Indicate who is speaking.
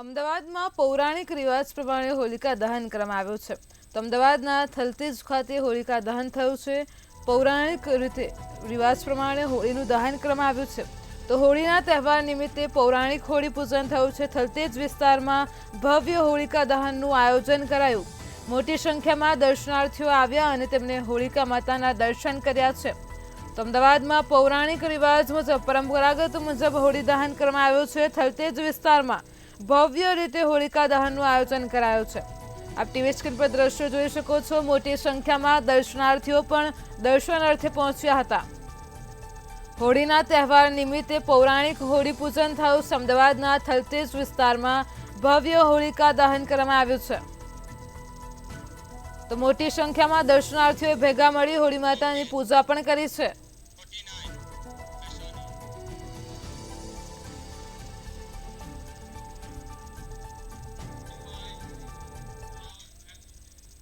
Speaker 1: અમદાવાદમાં પૌરાણિક રિવાજ પ્રમાણે હોલિકા દહન કરવામાં આવ્યું છે. તો અમદાવાદના થલતેજ ખાતે હોલિકા દહન થયું છે. પૌરાણિક રીતે રિવાજ પ્રમાણે હોળીનું દહન કરવામાં આવ્યું છે. તો હોળીના તહેવાર નિમિત્તે પૌરાણિક હોળી પૂજન થયું છે. થલતેજ વિસ્તારમાં ભવ્ય હોલિકા દહનનું આયોજન કરાયું. મોટી સંખ્યામાં દર્શનાર્થીઓ આવ્યા અને તેમને હોલિકા માતાના દર્શન કર્યા છે. તો અમદાવાદમાં પૌરાણિક રિવાજ મુજબ પરંપરાગત મુજબ હોળી દહન કરવામાં આવ્યું છે. થલતેજ વિસ્તારમાં ભવ્ય રીતે હોલિકા દહનનું આયોજન કરાયું છે. આપ ટીવી સ્ક્રીન પર દ્રશ્યો જોઈ શકો છો. મોટી સંખ્યામાં દર્શનાર્થીઓ પણ દર્શનાર્થે પહોંચ્યા હતા. હોળીના તહેવાર નિમિત્તે પૌરાણિક હોળી પૂજન થયું. અમદાવાદના થલતેજ વિસ્તારમાં ભવ્ય હોલિકા દહન કરવામાં આવ્યું છે. તો મોટી સંખ્યામાં દર્શનાર્થીઓએ ભેગા મળી હોળી માતાની પૂજા પણ કરી છે.